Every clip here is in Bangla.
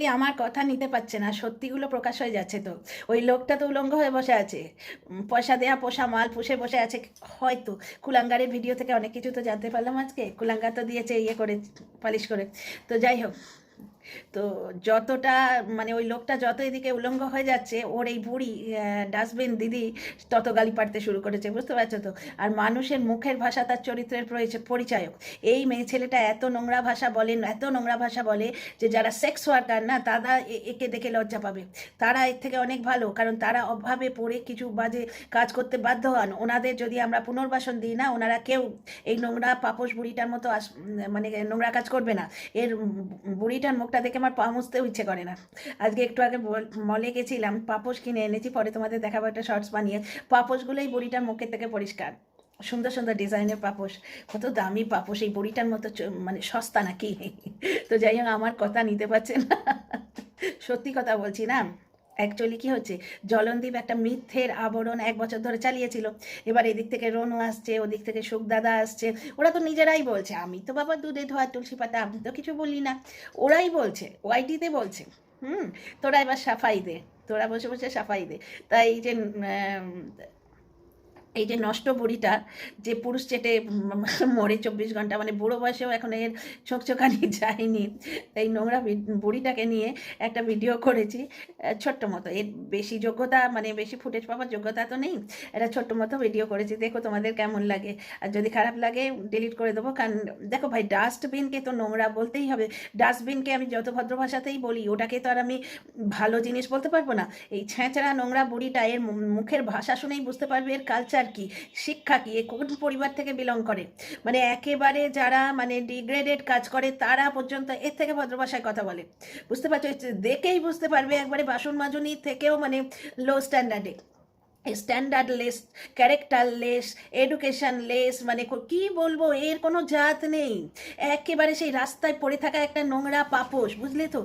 অ্যাকচুয়ালি আমার কথা নিতে পারছে না, সত্যিগুলো প্রকাশ হয়ে যাচ্ছে। তো ওই লোকটা তো উলঙ্গ হয়ে বসে আছে, পয়সা দেয়া পোষা মাল পুষে বসে আছে হয়তো। কুলাঙ্গারের ভিডিও থেকে অনেক কিছু তো জানতে পারলাম আজকে। কুলাঙ্গার তো দিয়েছে ইয়ে করে, পালিশ করে। তো যাই হোক, তো যতটা মানে ওই লোকটা যত এদিকে উলঙ্গ হয়ে যাচ্ছে, ওর এই বুড়ি ডাস্টবিন দিদি তত গালি পাড়তে শুরু করেছে, বুঝতে পারছো তো। আর মানুষের মুখের ভাষা তার চরিত্রের পরিচায়ক। এই মেয়ে ছেলেটা এত নোংরা ভাষা বলেন, এত নোংরা ভাষা বলে যে যারা সেক্স ওয়ার্কার না, তারা একে দেখে লজ্জা পাবে। তারা এর থেকে অনেক ভালো, কারণ তারা অভাবে পড়ে কিছু বাজে কাজ করতে বাধ্য হন। ওনাদের যদি আমরা পুনর্বাসন দিই না, ওনারা কেউ এই নোংরা পাপোশ বুড়িটার মতো মানে নোংরা কাজ করবে না। এর বুড়িটার মুখটা দেখে আমার পা মুছতেও ইচ্ছে করে না। আজকে একটু আগে মলে গেছিলাম, পাপোশ কিনে এনেছি, পরে তোমাদের দেখাবো একটা শর্টস বানিয়ে। পাপোশগুলোই বুড়িটার মুখের থেকে পরিষ্কার, সুন্দর সুন্দর ডিজাইনের পাপোশ। কত দামি পাপোশ, এই বুড়িটার মতো মানে সস্তা নাকি? তো যাই হোক, আমার কথা নিতে পারছে না, সত্যি কথা বলছি না। অ্যাকচুয়ালি কি হচ্ছে, জলনদীপ একটা মিথ্যের আবরণ 1 বছর ধরে চালিয়েছিল। এবার এদিক থেকে রনু আসছে, ওদিক থেকে সুখদাদা আসছে। ওরা তো নিজেরাই বলছে, আমি তো বাবা দুধে ধোয়া তুলসী পাতা, আমি তো কিছু বলি না। ওরাই বলছে, ওয়াইটিতে বলছে। তোরা এবার সাফাই দে, তোরা বসে বসে সাফাই দে। তাই এই যে নষ্ট বুড়িটা, যে পুরুষ চেটে মরে 24 ঘন্টা, মানে বুড়ো বয়সেও এখন এর চোখচোখানি যায়নি। এই নোংরা বুড়িটাকে নিয়ে একটা ভিডিও করেছি, ছোট্ট মতো। এর বেশি যোগ্যতা, মানে বেশি ফুটেজ পাওয়ার যোগ্যতা তো নেই। একটা ছোট্ট মতো ভিডিও করেছি, দেখো তোমাদের কেমন লাগে। আর যদি খারাপ লাগে ডিলিট করে দেবো। কারণ দেখো ভাই, ডাস্টবিনকে তো নোংরা বলতেই হবে। ডাস্টবিনকে আমি যত ভদ্র ভাষাতেই বলি, ওটাকে তো আর আমি ভালো জিনিস বলতে পারবো না। এই ছেঁচড়া নোংরা বুড়িটা, এর মুখের ভাষা শুনেই বুঝতে পারবে এর কালচার কি, শিক্ষা কি, এ কোন পরিবার থেকে বিলং করে। মানে একেবারে যারা মানে ডিগ্রেডেড কাজ করে, তারা পর্যন্ত এর থেকে ভদ্র ভাষায় কথা বলে, বুঝতে পারছো? দেখেই বুঝতে পারবে, একবারে বাসন মাজনি থেকেও মানে লো স্ট্যান্ডার্ডে, স্ট্যান্ডার্ডলেস, ক্যারেক্টারলেস, এডুকেশনলেস, মানে কি বলবো, এর কোনো জাত নেই। একেবারে সেই রাস্তায় পড়ে থাকা একটা নোংরা পাপোশ, বুঝলে তো।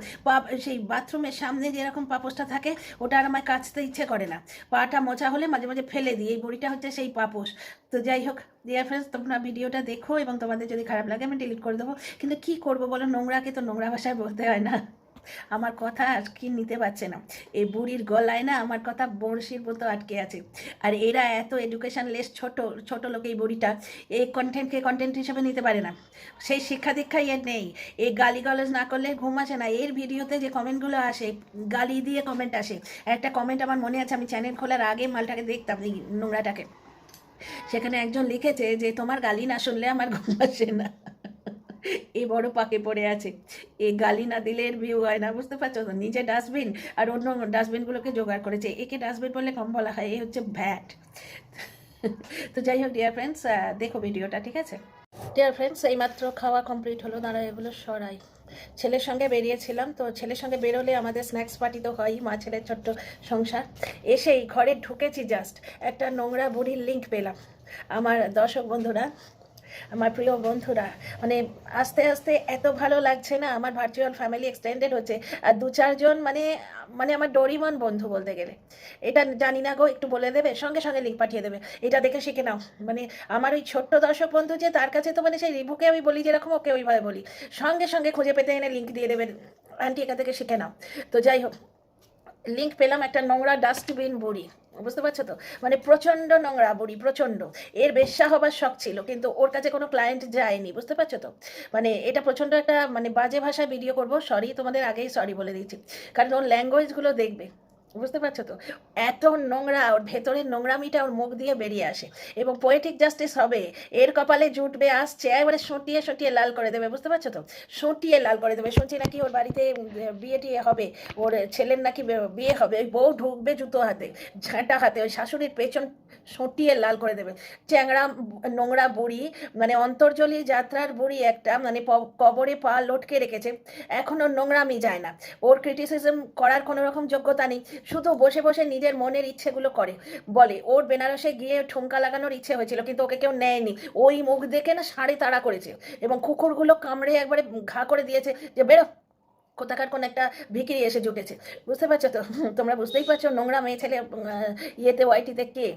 সেই বাথরুমের সামনে যেরকম পাপোশটা থাকে, ওটা আর আমার কাচতে ইচ্ছে করে না। পাটা মোছা হলে মাঝে মাঝে ফেলে দিই। এই বড়িটা হচ্ছে সেই পাপোশ। তো যাই হোক ডিয়ার ফ্রেন্ডস, তোমরা ভিডিওটা দেখো, এবং তোমাদের যদি খারাপ লাগে আমি ডিলিট করে দেবো। কিন্তু কি করবো বলো, নোংরাকে তো নোংরা ভাষায় বলতে হয় না। আমার কথা আর কি নিতে পারছে না। এই বুড়ির গলায় না আমার কথা বড়শির মতো আটকে আছে। আর এরা এত এডুকেশনলেস, ছোট ছোট লোক। এই বুড়িটা এই কন্টেন্টকে কন্টেন্ট হিসেবে নিতে পারে না, সেই শিক্ষা দীক্ষাই এর নেই। এই গালিগালাজ না করলে ঘুম আসে না। এর ভিডিওতে যে কমেন্টগুলো আসে, গালি দিয়ে কমেন্ট আসে। একটা কমেন্ট আমার মনে আছে, আমি চ্যানেল খোলার আগে মালটাকে দেখতাম, এই নোংরাটাকে। সেখানে একজন লিখেছে যে তোমার গালি না শুনলে আমার ঘুম আসে না। এই বড় পাকে পড়ে আছে। এই গালি না দিলে এর ভিউ হয় না, বুঝতে পারছো তো। নিজে ডাস্টবিন আর অন্য ডাস্টবিনগুলোকে জোগাড় করেছে। একে ডাস্টবিন বললে কম বলা হয়, এই হচ্ছে ভ্যাট। তো যাই হোক ডিয়ার ফ্রেন্ডস, দেখো ভিডিওটা, ঠিক আছে? ডিয়ার ফ্রেন্ডস, এইমাত্র খাওয়া কমপ্লিট হলো। দাঁড়া, এগুলো সরাই। ছেলের সঙ্গে বেরিয়েছিলাম, তো ছেলের সঙ্গে বেরোলে আমাদের স্ন্যাক্স পার্টি তো হয়ই, মা ছেলের ছোট্ট সংসার। এসেই ঘরে ঢুকেছি, জাস্ট একটা নোংরা বুড়ির লিঙ্ক পেলাম। আমার দর্শক বন্ধুরা, আমার প্রিয় বন্ধুরা, মানে আস্তে আস্তে এত ভালো লাগছে না। আমার ভার্চুয়াল ফ্যামিলি এক্সটেন্ডেড হচ্ছে, আর 2-4 জন মানে মানে আমার ডোরিমন বন্ধু বলতে গেলে। এটা জানি না গো, একটু বলে দেবে? সঙ্গে সঙ্গে লিঙ্ক পাঠিয়ে দেবে, এটা দেখে শিখে নাও। মানে আমার ওই ছোট্ট দর্শক বন্ধু যে, তার কাছে তো মানে সেই রিভুকে আমি বলি যেরকম, ওকে ওইভাবে বলি। সঙ্গে সঙ্গে খুঁজে পেতে এনে লিঙ্ক দিয়ে দেবেন, আন্টি এখান থেকে শিখে নাও। তো যাই হোক, লিঙ্ক পেলাম একটা নোংরা ডাস্টবিন বুড়ি, বুঝতে পারছো তো। মানে প্রচণ্ড নোংরা বুড়ি, প্রচণ্ড। এর বেশ্যা হবার শখ ছিল, কিন্তু ওর কাছে কোনো ক্লায়েন্ট যায়নি, বুঝতে পারছো তো। মানে এটা প্রচণ্ড একটা মানে বাজে ভাষায় ভিডিও করব, সরি, তোমাদের আগেই সরি বলে দিচ্ছি। কারণ ওর ল্যাঙ্গুয়েজগুলো দেখবে, বুঝতে পারছো তো। এত নোংরা, ওর ভেতরের নোংরামিটা ওর মুখ দিয়ে বেরিয়ে আসে। এবং পোয়েটিক জাস্টিস হবে, এর কপালে জুটবে, আসছে এবারে সটিয়ে সটিয়ে লাল করে দেবে, বুঝতে পারছো তো। সটিয়ে লাল করে দেবে। শুনছি নাকি ওর বাড়িতে বিয়ে টিয়ে হবে, ওর ছেলের নাকি বিয়ে হবে, ওই বউ ঢুকবে জুতো হাতে, ঝাঁটা হাতে, ওই শাশুড়ির পেছন সটিয়ে লাল করে দেবে। চ্যাংড়া নোংরা বুড়ি, মানে অন্তর্জলী যাত্রার বুড়ি একটা, মানে কবরে পা লটকে রেখেছে, এখনো নোংরামি যায় না। ওর ক্রিটিসিজম করার কোনো রকম যোগ্যতা নেই, শুধু বসে বসে নিজের মনের ইচ্ছেগুলো করে। বলে ওর বেনারসে গিয়ে ঠুমকা লাগানোর ইচ্ছে হয়েছিল, কিন্তু ওকে কেউ নেয়নি। ওই মুখ দেখে না সাড়ে তাড়া করেছে, এবং কুকুরগুলো কামড়ে একবারে ঘা করে দিয়েছে যে বেরো, কোথাকার কোন একটা ভিখিরি এসে জুটেছে, বুঝতে পারছো তো। তোমরা বুঝতেই পারছো নোংরা মেয়ে ছেলে ইয়েতে ওয়াইটিতে কে।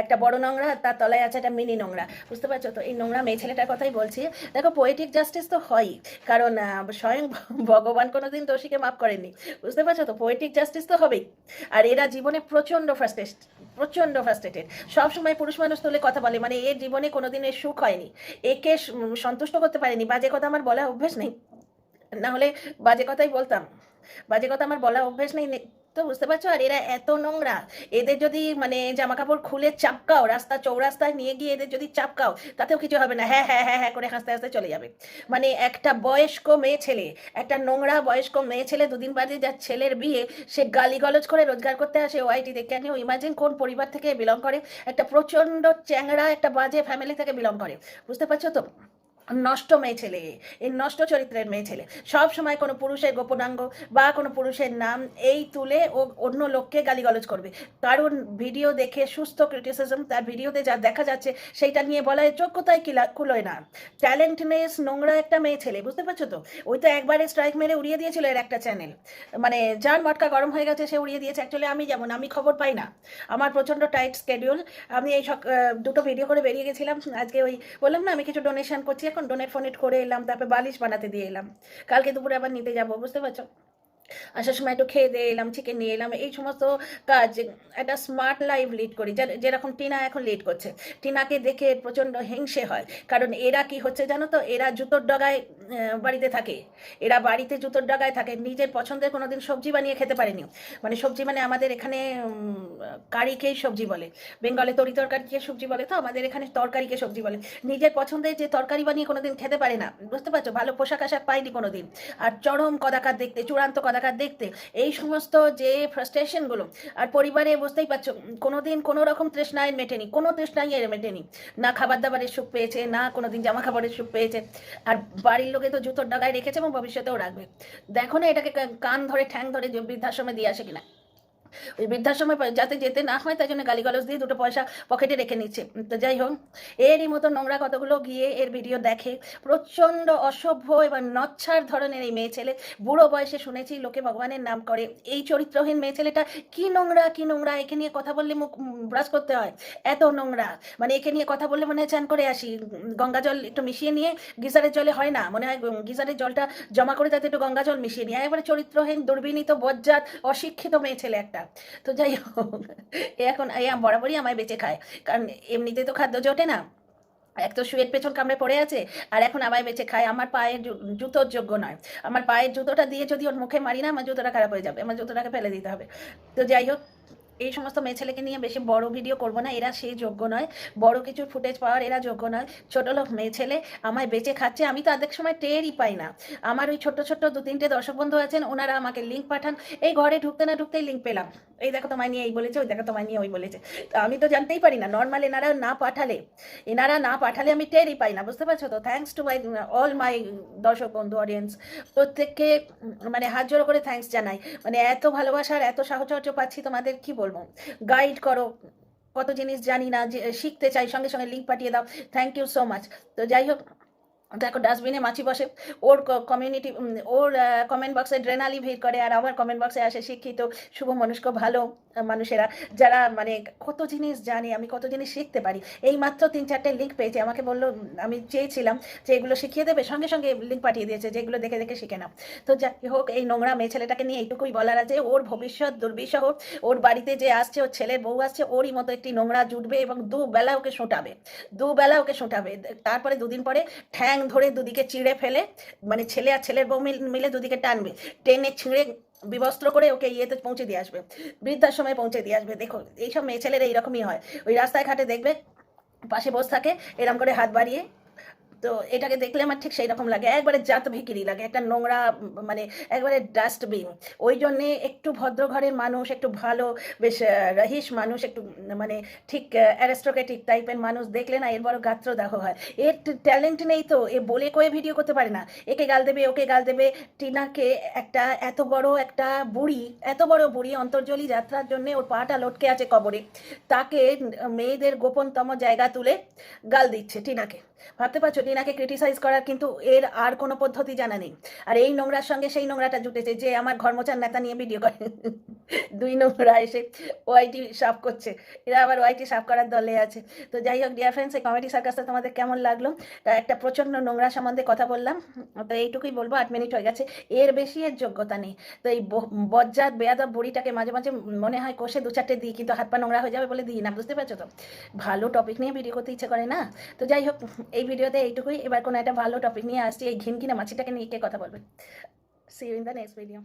একটা বড় নোংরা, তার তলায় আছে একটা মিনি নোংরা, বুঝতে পারছো? তো এই নোংরা মেয়ে ছেলেটার কথাই বলছি। দেখো, পোয়েটিক জাস্টিস তো হয়ই, কারণ স্বয়ং ভগবান কোনোদিন দোষীকে মাফ করেননি, বুঝতে পারছো? তো পোয়েটিক জাস্টিস তো হবেই। আর এরা জীবনে প্রচণ্ড ফ্রাস্ট্রেটেড, সবসময় পুরুষ মানুষ তুলে কথা বলে, মানে এর জীবনে কোনোদিন এর সুখ হয়নি, একে সন্তুষ্ট করতে পারেনি। বাজে কথা আমার বলা অভ্যেস নেই, না হলে বাজে কথাই বলতাম, বাজে কথা আমার বলা অভ্যেস নেই। তো বুঝতে পারছো? আর এরা এত নোংরা, এদের যদি মানে জামা কাপড় খুলে চাপকাও, চৌরাস্তায় নিয়ে গিয়ে এদের যদি চাপকাও, তাতেও কিছু হবে না, হ্যাঁ হ্যাঁ হ্যাঁ হ্যাঁ করে হাসতে হাসতে চলে যাবে। মানে একটা বয়স্ক মেয়ে ছেলে, একটা নোংরা বয়স্ক মেয়ে ছেলে, দুদিন বাদে যার ছেলের বিয়ে, সে গালিগলজ করে রোজগার করতে আসে ওআইটিতে। কেন ইমাজিন কোন পরিবার থেকে বিলং করে? একটা প্রচণ্ড চ্যাংড়া একটা বাজে ফ্যামিলি থেকে বিলং করে, বুঝতে পারছো তো? নষ্ট মেয়ে ছেলে, এই নষ্ট চরিত্রের মেয়ে ছেলে সব সময় কোনো পুরুষের গোপনাঙ্গ বা কোনো পুরুষের নাম এই তুলে ও অন্য লোককে গালিগালাজ করবে। কারণ ভিডিও দেখে সুস্থ ক্রিটিসিজম, তার ভিডিওতে যা দেখা যাচ্ছে সেইটা নিয়ে বলা যোগ্যতায় কুলোয় না। ট্যালেন্টনেস নোংরা একটা মেয়ে ছেলে, বুঝতে পারছো তো? ওই তো একবারে স্ট্রাইক মেরে উড়িয়ে দিয়েছিল এর একটা চ্যানেল, মানে যার মটকা গরম হয়ে গেছে সে উড়িয়ে দিয়েছে। অ্যাকচুয়ালি আমি যেমন, আমি খবর পাই না, আমার প্রচণ্ড টাইট স্কেডিউল। আমি এই দুটো ভিডিও করে বেরিয়ে গেছিলাম আজকে, ওই বললাম না আমি কিছু ডোনেশন করছি, এখন ডোনেট ফোনেট করে এলাম, তারপরে বালিশ বানাতে দিয়ে এলাম, কালকে দুপুরে আবার নিতে যাবো, বুঝতে পারছো? আসার সময় একটু খেয়ে দিয়ে এলাম, চিকেন নিয়ে এলাম, এই সমস্ত কাজ। একটা স্মার্ট লাইফ লিড করি, যেরকম টিনা এখন লিড করছে। টিনাকে দেখে প্রচণ্ড হিংসে হয়, কারণ এরা কি হচ্ছে জানো তো? এরা জুতোর ডগায় বাড়িতে থাকে, এরা বাড়িতে জুতোর ডগায় থাকে, নিজের পছন্দের কোনোদিন সবজি বানিয়ে খেতে পারেনি। মানে সবজি মানে আমাদের এখানে কারিকেই সবজি বলে, বেঙ্গলে তরি তরকারিকে সবজি বলে, তো আমাদের এখানে তরকারিকে সবজি বলে। নিজের পছন্দের যে তরকারি বানিয়ে কোনোদিন খেতে পারে না, বুঝতে পারছো? ভালো পোশাক আশাক পায়নি কোনোদিন। আর চরম কদাকার দেখতে, চূড়ান্ত কদাকার দেখতে, এই সমস্ত যে ফ্রাস্ট্রেশনগুলো। আর পরিবারে বুঝতেই পারছো, কোনোদিন কোনো রকম তৃষ্ণায় মেটেনি, কোনো তৃষ্ণায় মেটেনি, না খাবার দাবারের সুখ পেয়েছে, না কোনোদিন জামা কাপড়ের সুখ পেয়েছে। আর বাড়ির লোকে তো জুতোর ডাগায় রেখেছে এবং ভবিষ্যতেও রাখবে। দেখো না এটাকে কান ধরে ঠ্যাং ধরে বৃদ্ধাশ্রমে দিয়ে আসে কিনা। ওই বৃদ্ধাশ্রমে যাতে যেতে না হয় তাই জন্য গালিগালাজ দিয়ে দুটো পয়সা পকেটে রেখে নিচ্ছে। তো যাই হোক, এরই মতো নোংরা কতগুলো গিয়ে এর ভিডিও দেখে, প্রচণ্ড অসভ্য এবং নচ্ছার ধরনের এই মেয়ে ছেলে। বুড়ো বয়সে শুনেছি লোকে ভগবানের নাম করে, এই চরিত্রহীন মেয়ে ছেলেটা কি নোংরা কি নোংরা, একে নিয়ে কথা বললে মুখ ব্রাশ করতে হয়, এত নোংরা। মানে একে নিয়ে কথা বললে মনে হয় চান করে আসি, গঙ্গা জল একটু মিশিয়ে নিয়ে, গিজারের জলে হয় না, মনে হয় গিজারের জলটা জমা করে তাতে একটু গঙ্গা জল মিশিয়ে নিয়ে, একেবারে চরিত্রহীন দুর্বিনীত বজ্জাত অশিক্ষিত মেয়ে ছেলে একটা। তো যাই হোক, এখন বরাবরই আমায় বেঁচে খায়, কারণ এমনিতে তো খাদ্য জোটে না, এক তো শুয়ের পেছন কামড়ে পড়ে আছে, আর এখন আমায় বেঁচে খায়। আমার পায়ের জুতোর যোগ্য নয়, আমার পায়ের জুতোটা দিয়ে যদি ওর মুখে মারি না, আমার জুতোটা খারাপ হয়ে যাবে, আমার জুতোটাকে ফেলে দিতে হবে। তো যাই হোক, এই সমস্ত মেয়ে ছেলেকে নিয়ে বেশি বড় ভিডিও করব না, এরা সেই যোগ্য নয়, বড় কিছুর ফুটেজ পাওয়ার এরা যোগ্য নয়। ছোট লোক মেয়ে ছেলে আমায় বেঁচে খাচ্ছে, আমি তো অর্ধেক সময় টেরই পাই না। আমার ওই ছোট্ট ছোট্ট 2-3টে দর্শক বন্ধু আছেন, ওনারা আমাকে লিঙ্ক পাঠান, এই ঘরে ঢুকতে না ঢুকতেই লিঙ্ক পেলাম, এই দেখো তোমায় নিয়ে এই বলেছে, ওই দেখো তোমায় নিয়ে ওই বলেছে। তো আমি তো জানতেই পারি না, নর্মাল এনারা না পাঠালে আমি টেরই পাই না, বুঝতে পারছো তো? থ্যাঙ্কস টু অল মাই দর্শক বন্ধু অডিয়েন্স, প্রত্যেককে মানে হাত জোড়ো করে থ্যাঙ্কস জানাই। মানে এত ভালোবাসার এত সাহচর্য পাচ্ছি, তোমাদের কি বলবো। গাইড করো, কত জিনিস জানি না, যে শিখতে চাই, সঙ্গে সঙ্গে লিঙ্ক পাঠিয়ে দাও, থ্যাংক ইউ সো মাচ। তো যাই হোক, দেখো ডাস্টবিনে মাছি বসে, ওর কমিউনিটি, ওর কমেন্ট বক্সে ড্রেনালি ভিড় করে, আর আমার কমেন্ট বক্সে আসে শিক্ষিত শুভ মনস্ক ভালো মানুষেরা, যারা মানে কত জিনিস জানে, আমি কত জিনিস শিখতে পারি। এই মাত্র 3-4টে লিঙ্ক পেয়েছে, আমাকে বললো, আমি চেয়েছিলাম যে এগুলো শিখিয়ে দেবে, সঙ্গে সঙ্গে লিঙ্ক পাঠিয়ে দিয়েছে, যেগুলো দেখে দেখে শিখে নাও। তো যাই হোক, এই নোংরা মেয়ে ছেলেটাকে নিয়ে এইটুকুই বলার আছে, ওর ভবিষ্যৎ দুর্বিষহ, ওর বাড়িতে যে আসছে, ওর ছেলের বউ আসছে, ওরই মতো একটি নোংরা জুটবে এবং দুবেলা ওকে শোটাবে। তারপরে 2 দিন পরে ঠ্যাং ধরে দুদিকে চিড়ে ফেলে, মানে ছেলে আর ছেলের বউ মিলে দুদিকে টানবে, টেনে ছিঁড়ে বিবস্ত্র করে ওকে ইয়েতে পৌঁছে দিয়ে আসবে, বৃদ্ধাশ্রমে পৌঁছে দিয়ে আসবে। দেখো এইসব মেয়ে ছেলেরা এইরকমই হয়, ওই রাস্তায় ঘাটে দেখবে পাশে বসে থাকে, এরম করে হাত বাড়িয়ে। তো এটাকে দেখলে আমার ঠিক সেই রকম লাগে, একবারে জাত ভিকিরি লাগে, একটা নোংরা মানে একবারে ডাস্টবিন। ওই জন্যে একটু ভদ্র ঘরের মানুষ, একটু ভালো বেশ রহিস মানুষ, একটু মানে ঠিক অ্যারিস্টোক্রেটিক টাইপের মানুষ দেখলে না এর বড় গাত্রদাহ হয়। এর ট্যালেন্ট নেই তো, এ বলে কয়ে ভিডিও করতে পারে না, একে গাল দেবে ওকে গাল দেবে। টিনাকে একটা এত বড় বুড়ি অন্তর্জলি যাত্রার জন্য ওর পাটা লটকে আছে কবরে, তাকে মেয়েদের গোপনতম জায়গা তুলে গাল দিচ্ছে টিনাকে। ভাবতে পারছো, টিনাকে ক্রিটিসাইজ করার কিন্তু এর আর কোনো পদ্ধতি জানা নেই। আর এই নোংরার সঙ্গে সেই নোংরাটা জুটেছে যে আমার ঘর মোছার নেতা নিয়ে ভিডিও করে। দুই নোংরা এসে ওয়াইটি সাফ করছে, এরা আবার ওয়াইটি সাফ করার দলে আছে। তো যাই হোক ডিয়ার ফ্রেন্ডস, এই কমেডি সার্কাসটা তোমাদের কেমন লাগলো? একটা প্রচণ্ড নোংরা সম্বন্ধে কথা বললাম, তো এইটুকুই বলবো। 8 মিনিট হয়ে গেছে, এর বেশি এর যোগ্যতা নেই। তো এই বজ্জাত বেয়াদব বুড়িটাকে মাঝে মাঝে মনে হয় কষে 2-4টে দিই, কিন্তু হাত পা নোংরা হয়ে যাবে বলে দিই না, বুঝতে পারছো তো? ভালো টপিক নিয়ে ভিডিও করতে ইচ্ছে করে না। তো যাই হোক, এই ভিডিওতে এইটুকুই। এবার কোনো একটা ভালো টপিক নিয়ে আসছি, এই ঘিনঘিনা মাছিটাকে নিয়ে কে কথা বলবে। See you in the next video.